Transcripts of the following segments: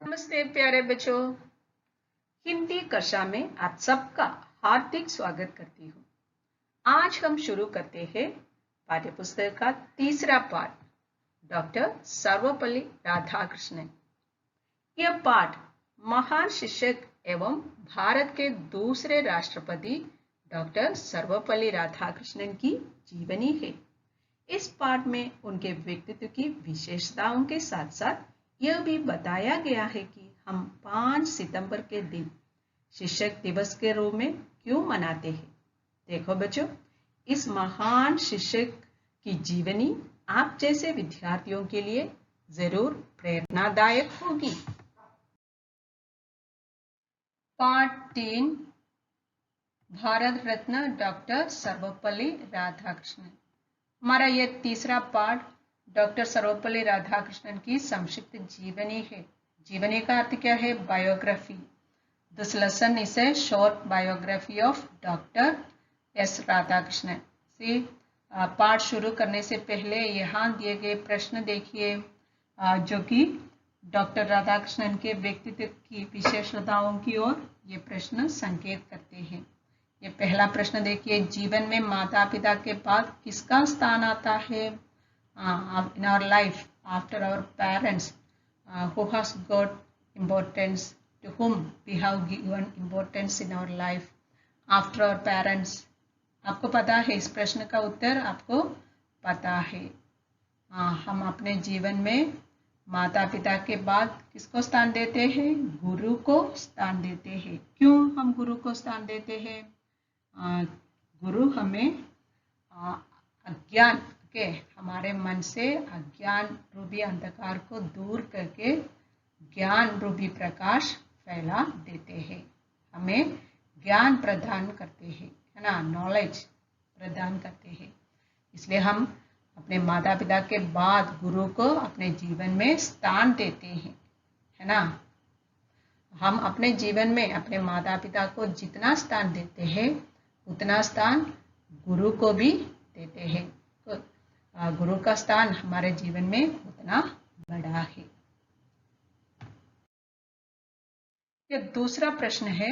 नमस्ते प्यारे बच्चों। हिंदी कक्षा में आप सबका हार्दिक स्वागत करती हूँ। आज हम शुरू करते हैं पाठ्यपुस्तक का तीसरा पाठ, डॉक्टर सर्वपल्ली राधाकृष्णन। यह पाठ महान शिक्षक एवं भारत के दूसरे राष्ट्रपति डॉक्टर सर्वपल्ली राधाकृष्णन की जीवनी है। इस पाठ में उनके व्यक्तित्व की विशेषताओं के साथ साथ यह भी बताया गया है कि हम 5 सितंबर के दिन शिक्षक दिवस के रूप में क्यों मनाते हैं। देखो बच्चों, इस महान शिक्षक की जीवनी आप जैसे विद्यार्थियों के लिए जरूर प्रेरणादायक होगी। पाठ 3, भारत रत्न डॉक्टर सर्वपल्ली राधाकृष्णन। हमारा यह तीसरा पाठ डॉक्टर सर्वपल्ली राधाकृष्णन की संक्षिप्त जीवनी है। जीवनी का अर्थ क्या है? Biography. This lesson is a short biography of doctor S Radhakrishnan. से पाठ शुरू करने से पहले यहाँ दिए गए प्रश्न देखिए, जो कि डॉक्टर राधाकृष्णन के व्यक्तित्व की विशेषताओं की ओर ये प्रश्न संकेत करते हैं। ये पहला प्रश्न देखिए, जीवन में माता पिता के बाद किसका स्थान आता है? In our life, after our parents, who has got importance, to whom we have given importance in our life after our parents? आपको पता है, इस प्रश्न का उत्तर आपको पता है। हम अपने जीवन में माता पिता के बाद किसको स्थान देते हैं? गुरु को स्थान देते हैं। क्यों हम गुरु को स्थान देते हैं? गुरु हमें अज्ञान के हमारे मन से अज्ञान रूपी अंधकार को दूर करके ज्ञान रूपी प्रकाश फैला देते हैं, हमें ज्ञान प्रदान करते हैं, है ना, नॉलेज प्रदान करते हैं। इसलिए हम अपने माता पिता के बाद गुरु को अपने जीवन में स्थान देते हैं, है ना। हम अपने जीवन में अपने माता पिता को जितना स्थान देते हैं उतना स्थान गुरु को भी देते हैं। गुरु का स्थान हमारे जीवन में उतना बड़ा है। ये दूसरा प्रश्न है।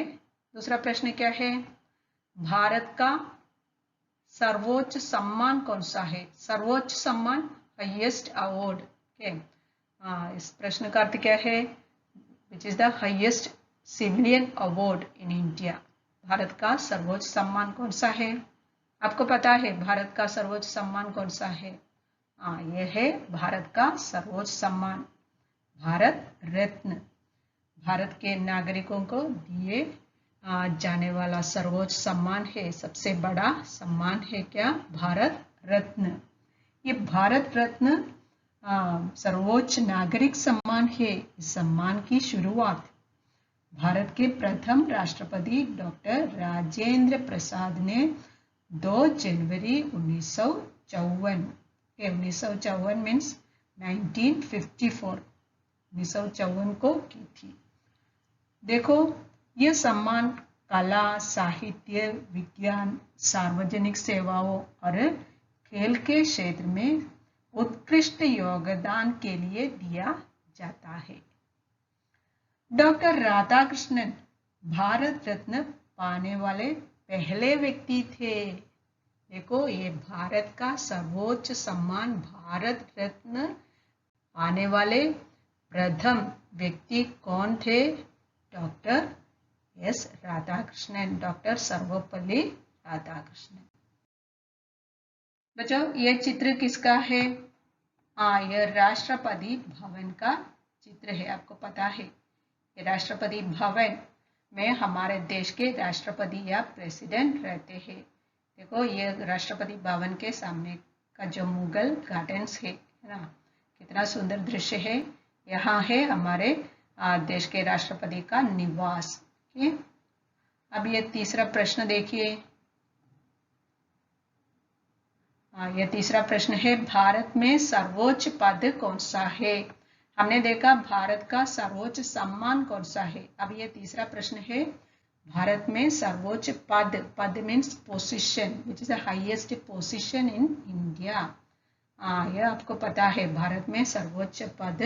दूसरा प्रश्न क्या है? भारत का सर्वोच्च सम्मान कौन सा है? सर्वोच्च सम्मान, हाईएस्ट अवार्ड के इस प्रश्न का अर्थ क्या है? Which is the highest civilian award in India. Bharat का सर्वोच्च सम्मान कौन सा है? आपको पता है भारत का सर्वोच्च सम्मान कौन सा है? यह है भारत का सर्वोच्च सम्मान, भारत रत्न। भारत के नागरिकों को दिए जाने वाला सर्वोच्च सम्मान है, सबसे बड़ा सम्मान है क्या? भारत रत्न। ये भारत रत्न सर्वोच्च नागरिक सम्मान है। इस सम्मान की शुरुआत भारत के प्रथम राष्ट्रपति डॉक्टर राजेंद्र प्रसाद ने 2 जनवरी 1954 1954 मीन्स 1954 1954 को की थी। देखो, यह सम्मान कला, साहित्य, विज्ञान, सार्वजनिक सेवाओं और खेल के क्षेत्र में उत्कृष्ट योगदान के लिए दिया जाता है। डॉक्टर राधाकृष्णन भारत रत्न पाने वाले पहले व्यक्ति थे। देखो, ये भारत का सर्वोच्च सम्मान भारत रत्न पाने वाले प्रथम व्यक्ति कौन थे? Doctor S Radhakrishnan, doctor Sarvepalli Radhakrishnan. बच्चों, यह चित्र किसका है? यह राष्ट्रपति भवन का चित्र है। आपको पता है, ये राष्ट्रपति भवन में हमारे देश के राष्ट्रपति या प्रेसिडेंट रहते हैं। देखो, ये राष्ट्रपति भवन के सामने का जो मुगल गार्डन्स है ना, कितना सुंदर दृश्य है। यहाँ है हमारे देश के राष्ट्रपति का निवास। अब ये तीसरा प्रश्न देखिए। यह तीसरा प्रश्न है, भारत में सर्वोच्च पद कौन सा है? हमने देखा भारत का सर्वोच्च सम्मान कौन सा है। अब यह तीसरा प्रश्न है, भारत में सर्वोच्च पद, पद means position, which is the highest position in India. यह आपको पता है, भारत में सर्वोच्च पद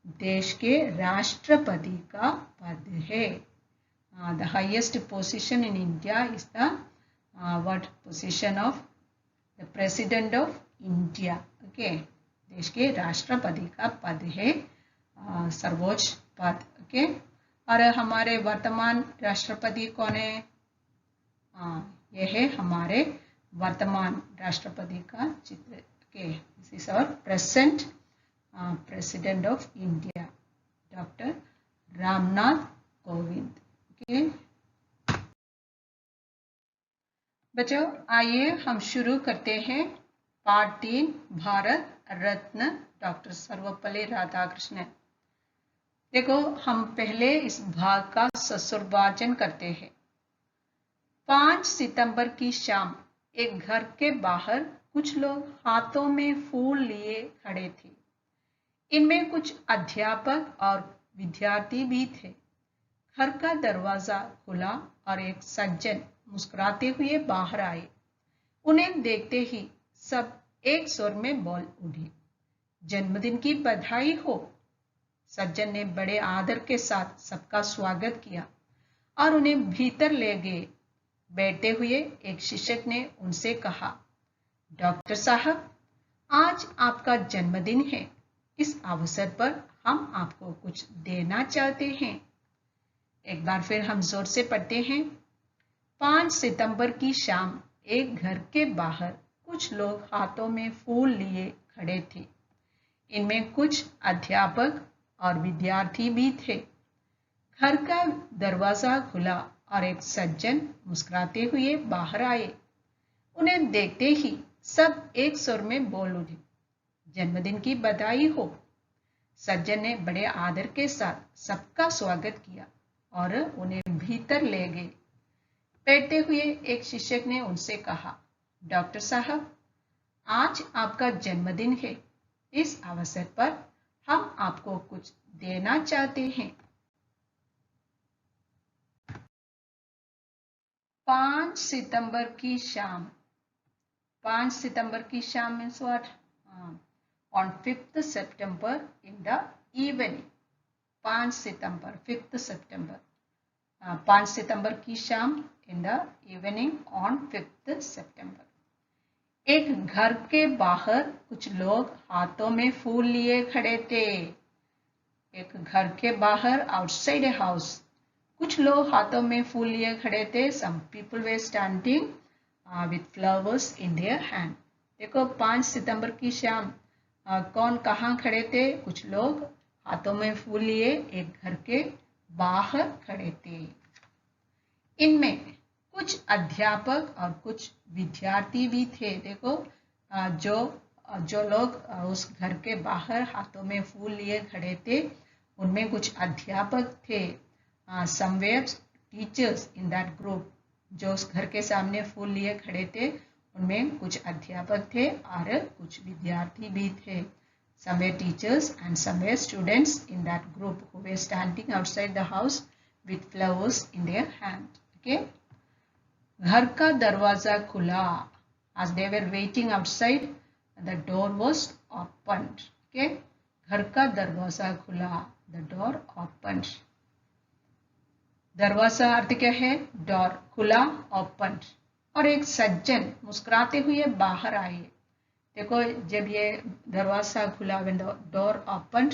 देश के राष्ट्रपति का पद है। The highest position in India is the what position of the president of India. Okay, देश के राष्ट्रपति का पद है सर्वोच्च पद। ओके, और हमारे वर्तमान राष्ट्रपति कौन है? यह है हमारे वर्तमान राष्ट्रपति का चित्र। Okay, this is our present president of India, doctor Ramnath Kovind. Okay बच्चों, आइए हम शुरू करते हैं पार्ट 3, भारत रत्न डॉक्टर सर्वपल्ली राधाकृष्णन। देखो, हम पहले इस भाग का ससुरवाचन करते हैं। 5 सितंबर की शाम एक घर के बाहर कुछ लोग हाथों में फूल लिए खड़े थे। इनमें कुछ अध्यापक और विद्यार्थी भी थे। घर का दरवाजा खुला और एक सज्जन मुस्कुराते हुए बाहर आए। उन्हें देखते ही सब एक स्वर में बोल उठे, जन्मदिन की बधाई हो। सज्जन ने बड़े आदर के साथ सबका स्वागत किया और उन्हें भीतर ले गए। बैठे हुए एक शिक्षक ने उनसे कहा, डॉक्टर साहब, आज आपका जन्मदिन है। इस अवसर पर हम आपको कुछ देना चाहते हैं। एक बार फिर हम जोर से पढ़ते हैं। 5 सितंबर की शाम एक घर के बाहर कुछ लोग हाथों में फूल लिए खड़े थे। इनमें कुछ अध्यापक और विद्यार्थी भी थे। घर का दरवाजा खुला और एक सज्जन मुस्कुराते हुए बाहर आए। उन्हें देखते ही सब एक स्वर में बोल उठे, जन्मदिन की बधाई हो। सज्जन ने बड़े आदर के साथ सबका स्वागत किया और उन्हें भीतर ले गए। बैठते हुए एक शिक्षक ने उनसे कहा, डॉक्टर साहब, आज आपका जन्मदिन है। इस अवसर पर हम आपको कुछ देना चाहते हैं। 5 सितंबर की शाम। 5 सितंबर की शाम means what? On 5th September in the evening. 5 September, 5th September. 5 सितंबर की शाम in the evening on 5th September. एक घर के बाहर कुछ लोग हाथों में फूल लिए खड़े थे। एक घर के बाहर, आउटसाइड ए हाउस, कुछ लोग हाथों में फूल लिए खड़े थे। Some people were standing with flowers in their hand. देखो, 5 सितंबर की शाम कौन कहाँ खड़े थे? कुछ लोग हाथों में फूल लिए एक घर के बाहर खड़े थे। इनमें कुछ अध्यापक और कुछ विद्यार्थी भी थे। देखो, जो लोग उस घर के बाहर हाथों में फूल लिए खड़े थे, उनमें कुछ अध्यापक थे। some were teachers in that group. जो उस घर के सामने फूल लिए खड़े थे, उनमें कुछ अध्यापक थे और कुछ विद्यार्थी भी थे। Some were teachers and some were students in that group who were standing outside the house with flowers in their hand. Okay? घर का दरवाजा खुला. As they were waiting outside, the door was opened. Okay? घर का दरवाजा खुला. The door opened. दरवाजा अर्थ क्या है? डोर, खुला, ओपन। और एक सज्जन मुस्कुराते हुए बाहर आए। देखो, जब ये दरवाजा खुला, when the door opened,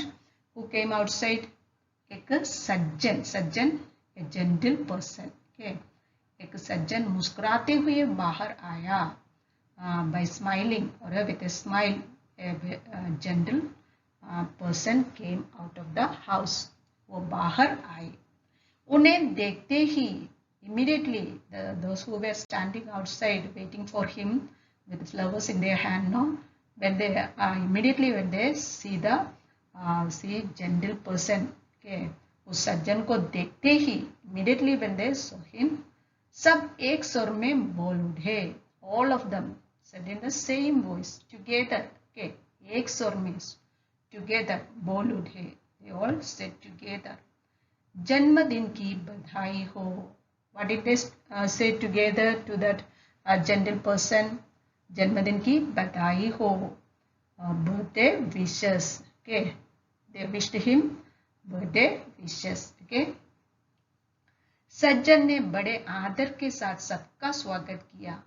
who came outside? एक सज्जन, ए जेंटल पर्सन। एक सज्जन मुस्कुराते हुए बाहर आया। बाय स्माइलिंग और with a smile, A gentle person came out of the house. वो बाहर आए। उन्हें देखते ही immediately those who were standing outside waiting for him with flowers in their hand, no, when they immediately when they see the gentle person, okay, उस सज्जन को देखते ही immediately when they saw him, सब एक स्वर में बोल उठे। all of them said in the same voice together, okay, एक स्वर में together बोल उठे। they all said together, जन्मदिन की बधाई हो। What did they say together to that gentle person? जन्मदिन की बधाई हो। Birthday wishes. Okay. they wished him birthday wishes. Okay. सज्जन ने बड़े आदर के साथ सबका स्वागत किया.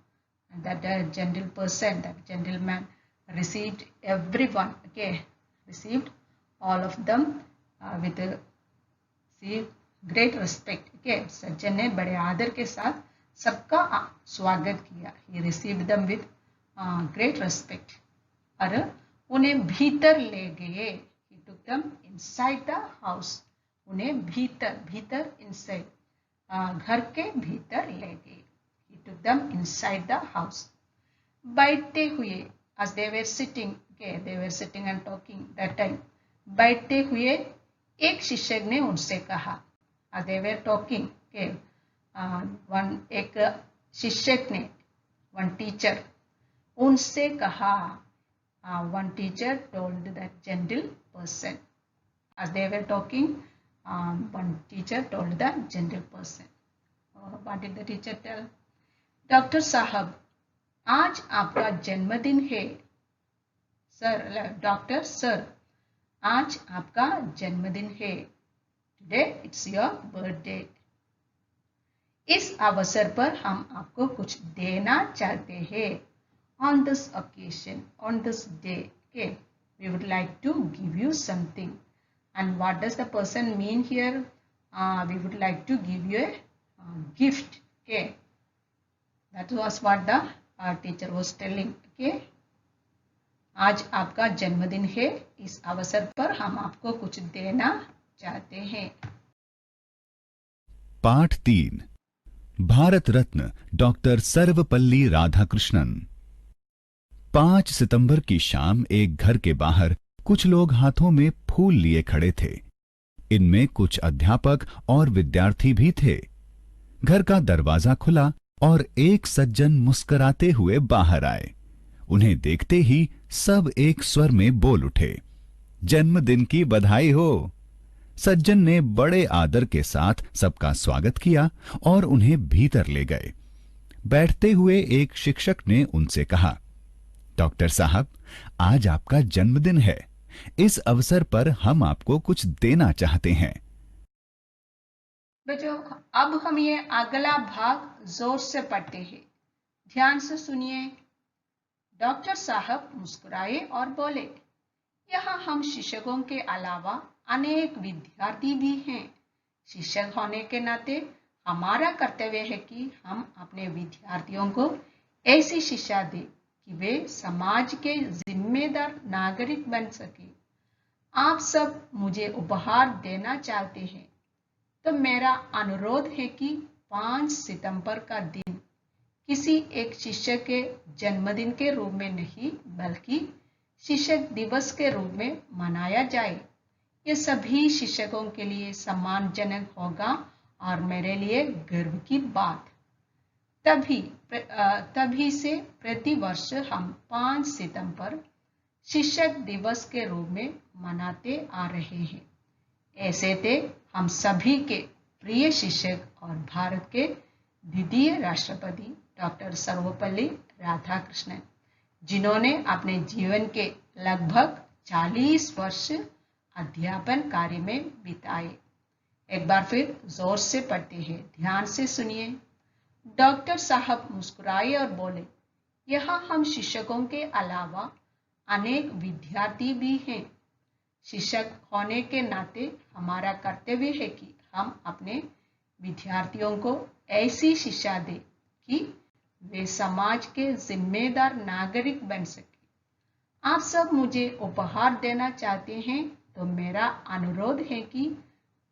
That gentle person, that gentleman received everyone. Okay, received all of them with great respect. Okay, सज्जन ने बड़े आदर के साथ सबका स्वागत किया. He received them with great respect. और उन्हें भीतर ले गए. He took them inside the house. उन्हें भीतर inside घर के भीतर ले गए. He took them inside the house. बैठते हुए, as they were sitting, okay, they were sitting and talking that time. बैठते हुए एक शिक्षक ने उनसे कहा, as they were talking, okay, एक शिक्षक ने, one teacher, उनसे कहा, one teacher told that gentle person. As they were talking, one teacher told the gentle person. What did the teacher tell? Doctor साहब, आज आपका जन्मदिन है. सर, डॉक्टर सर, आज आपका जन्मदिन है. Today it's your birthday. इस अवसर पर हम आपको कुछ देना चाहते हैं. On this occasion, on this day, okay, we would like to give you something. And what does the person mean here? We would like to give you a gift. Okay, that was what the teacher was telling. Okay, आज आपका जन्मदिन है. इस अवसर पर हम आपको कुछ देना चाहते हैं. पाठ 3 भारत रत्न डॉक्टर सर्वपल्ली राधाकृष्णन. 5 सितंबर की शाम एक घर के बाहर कुछ लोग हाथों में फूल लिए खड़े थे. इनमें कुछ अध्यापक और विद्यार्थी भी थे. घर का दरवाजा खुला और एक सज्जन मुस्कुराते हुए बाहर आए. उन्हें देखते ही सब एक स्वर में बोल उठे, जन्मदिन की बधाई हो. सज्जन ने बड़े आदर के साथ सबका स्वागत किया और उन्हें भीतर ले गए. बैठते हुए एक शिक्षक ने उनसे कहा, डॉक्टर साहब, आज आपका जन्मदिन है. इस अवसर पर हम आपको कुछ देना चाहते हैं. बच्चों, अब हम ये अगला भाग जोर से पढ़ते हैं. ध्यान से सुनिए. डॉक्टर साहब मुस्कुराए और बोले, यहाँ हम शिक्षकों के अलावा अनेक विद्यार्थी भी हैं. शिक्षक होने के नाते हमारा कर्तव्य है कि हम अपने विद्यार्थियों को ऐसी शिक्षा दें कि वे समाज के जिम्मेदार नागरिक बन सके. आप सब मुझे उपहार देना चाहते हैं, तो मेरा अनुरोध है कि 5 सितंबर का दिन किसी एक शिक्षक के जन्मदिन के रूप में नहीं, बल्कि शिक्षक दिवस के रूप में मनाया जाए. ये सभी शिक्षकों के लिए सम्मानजनक होगा और मेरे लिए गर्व की बात. तभी से प्रति वर्ष हम 5 सितंबर शिक्षक दिवस के रूप में मनाते आ रहे हैं. ऐसे थे हम सभी के प्रिय शिक्षक और भारत के द्वितीय राष्ट्रपति डॉक्टर सर्वपल्ली राधाकृष्णन, जिन्होंने अपने जीवन के लगभग 40 वर्ष अध्यापन कार्य में बिताए. एक बार फिर जोर से पढ़ते हैं. ध्यान से सुनिए. डॉक्टर साहब मुस्कुराए और बोले, यहाँ हम शिक्षकों के अलावा अनेक विद्यार्थी भी हैं. शिक्षक होने के नाते हमारा कर्तव्य है कि हम अपने विद्यार्थियों को ऐसी शिक्षा दें कि वे समाज के जिम्मेदार नागरिक बन सके. आप सब मुझे उपहार देना चाहते हैं, तो मेरा अनुरोध है कि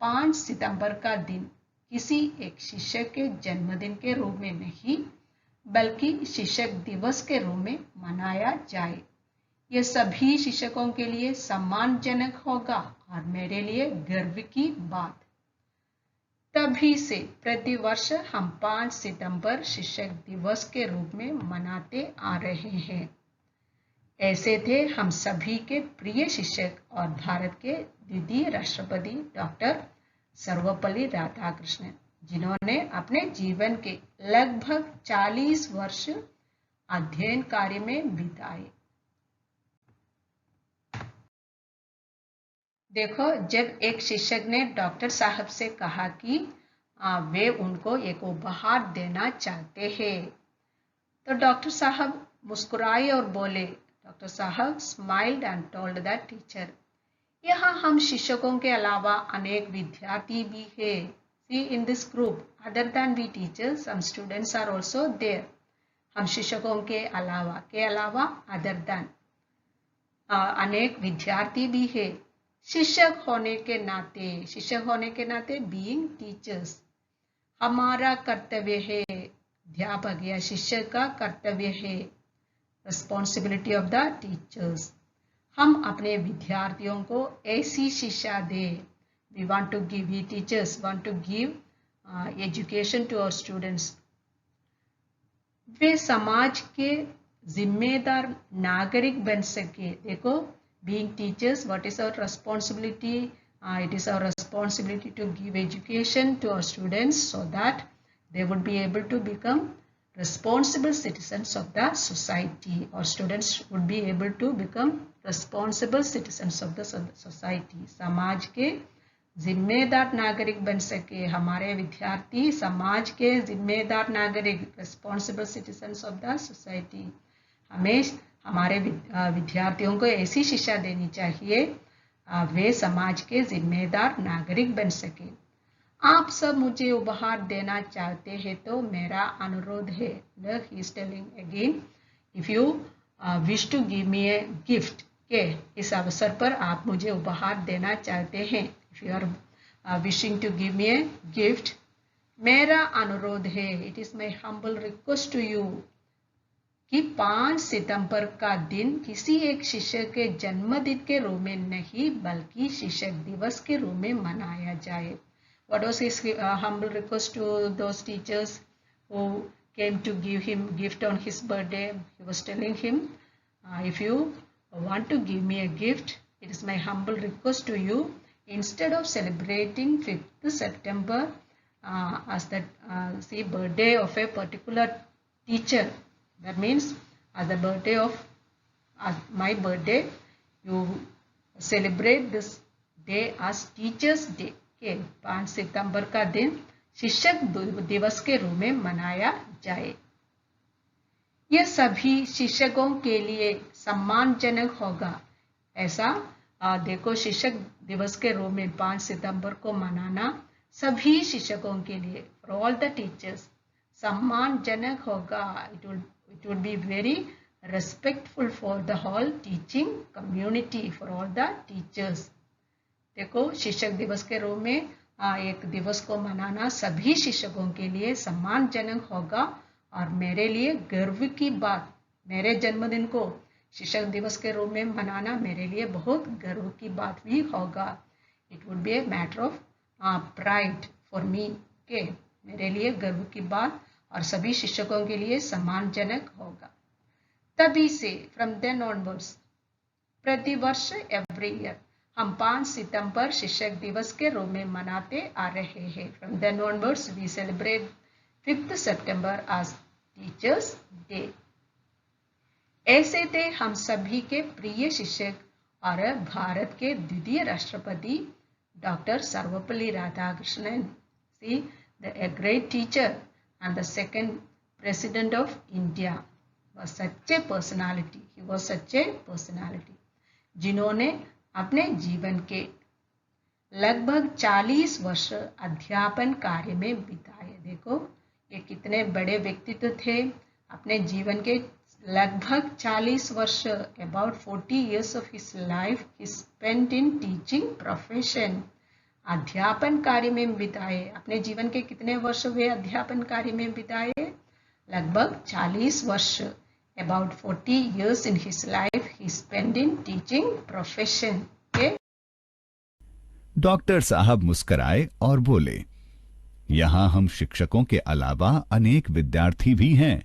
5 सितंबर का दिन किसी एक शिक्षक के जन्मदिन के रूप में नहीं, बल्कि शिक्षक दिवस के रूप में मनाया जाए. यह सभी शिक्षकों के लिए सम्मानजनक होगा और मेरे लिए गर्व की बात. तभी से प्रतिवर्ष हम 5 सितंबर शिक्षक दिवस के रूप में मनाते आ रहे हैं. ऐसे थे हम सभी के प्रिय शिक्षक और भारत के द्वितीय राष्ट्रपति डॉक्टर सर्वपल्ली राधाकृष्णन, जिन्होंने अपने जीवन के लगभग 40 वर्ष अध्ययन कार्य में बिताए. देखो, जब एक शिक्षक ने डॉक्टर साहब से कहा कि वे उनको एक उपहार देना चाहते हैं, तो डॉक्टर साहब मुस्कुराए और बोले, डॉक्टर साहब smiled and told the teacher, यहाँ हम शिक्षकों के अलावा अनेक विद्यार्थी भी हैं। See in this group, other than we teachers, some students are also there. हम शिक्षकों के अलावा other than अनेक विद्यार्थी भी है। शिक्षक होने के नाते being teachers, हमारा कर्तव्य है, अध्यापक या शिक्षक का कर्तव्य है, responsibility of the teachers, हम अपने विद्यार्थियों को ऐसी शिक्षा दें। We teachers want to give education to our students. वे समाज के जिम्मेदार नागरिक बन सके। देखो, being teachers, what is our responsibility? It is our responsibility to give education to our students so that they would be able to become responsible citizens of the society. Our students would be able to become responsible citizens of the society. समाज के जिम्मेदार नागरिक बन सके, हमारे विद्यार्थी समाज के जिम्मेदार नागरिक, responsible citizens of the society. हमें हमारे विद्यार्थियों को ऐसी शिक्षा देनी चाहिए वे समाज के जिम्मेदार नागरिक बन सके। आप सब मुझे उपहार देना चाहते हैं तो मेरा अनुरोध है। He is telling again, if you wish to give me a gift, के इस अवसर पर आप मुझे उपहार देना चाहते हैं, if you are wishing to give me a gift, मेरा अनुरोध है, it is my humble request to you, कि 5 सितंबर का दिन किसी एक शिक्षक के जन्मदिन के रूप में नहीं बल्कि शिक्षक दिवस के रूप में मनाया जाए। What was his humble request to those teachers who came to give him gift on his birthday? He was telling him, if you want to give me a gift, it is my humble request to you, instead of celebrating 5th September as the birthday of a particular teacher, that means as the birthday of my birthday, you celebrate this day as Teachers Day. के 5 सितंबर का दिन शिक्षक दिवस के रूप में मनाया जाए। यह सभी शिक्षकों के लिए सम्मानजनक होगा। ऐसा देखो, शिक्षक दिवस के रूप में 5 सितंबर को मनाना सभी शिक्षकों के लिए, फॉर ऑल द टीचर्स, सम्मानजनक होगा। It would be very respectful for the whole teaching community, for all the teachers. देखो, शिक्षक दिवस के रूप में एक दिवस को मनाना सभी शिक्षकों के लिए सम्मानजनक होगा और मेरे लिए गर्व की बात, मेरे जन्मदिन को शिक्षक दिवस के रूप में मनाना मेरे लिए बहुत गर्व की बात भी होगा। It would B a matter of pride for me, के मेरे लिए गर्व की बात और सभी शिक्षकों के लिए सम्मानजनक होगा। तभी से फ्रॉम देन ऑनवर्ड्स, प्रतिवर्ष एवरी ईयर हम 5 सितंबर शिक्षक दिवस के रूप में मनाते आ रहे हैं। From then onwards we celebrate 5th September as teachers day. ऐसे थे हम सभी के प्रिय शिक्षक और भारत के द्वितीय राष्ट्रपति doctor Sarvepalli Radhakrishnan, see the great teacher and the second president of India, was such a personality, he was such a personality, जिन्होंने अपने जीवन के लगभग 40 वर्ष अध्यापन कार्य में बिताए। देखो, ये कितने बड़े व्यक्तित्व थे। अपने जीवन के लगभग 40 वर्ष, about 40 years of his life he spent in teaching profession, अध्यापन कार्य में बिताए। अपने जीवन के कितने वर्ष वे अध्यापन कार्य में बिताए? लगभग 40 वर्ष। About 40 years in his life he spent in teaching profession. Doctor साहब मुस्कराए और बोले, यहां हम शिक्षकों के अलावा अनेक विद्यार्थी भी हैं।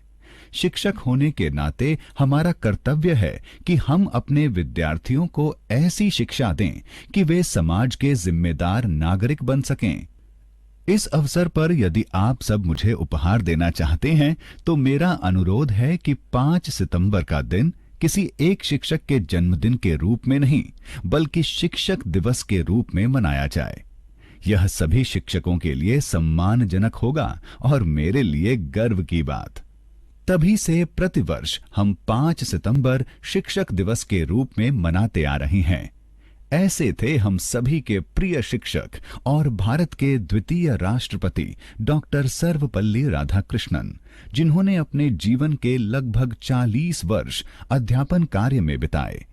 शिक्षक होने के नाते हमारा कर्तव्य है कि हम अपने विद्यार्थियों को ऐसी शिक्षा दें कि वे समाज के जिम्मेदार नागरिक बन सकें। इस अवसर पर यदि आप सब मुझे उपहार देना चाहते हैं तो मेरा अनुरोध है कि 5 सितंबर का दिन किसी एक शिक्षक के जन्मदिन के रूप में नहीं, बल्कि शिक्षक दिवस के रूप में मनाया जाए। यह सभी शिक्षकों के लिए सम्मानजनक होगा और मेरे लिए गर्व की बात। तभी से प्रतिवर्ष हम 5 सितंबर शिक्षक दिवस के रूप में मनाते आ रहे हैं। ऐसे थे हम सभी के प्रिय शिक्षक और भारत के द्वितीय राष्ट्रपति डॉक्टर सर्वपल्ली राधाकृष्णन, जिन्होंने अपने जीवन के लगभग 40 वर्ष अध्यापन कार्य में बिताए।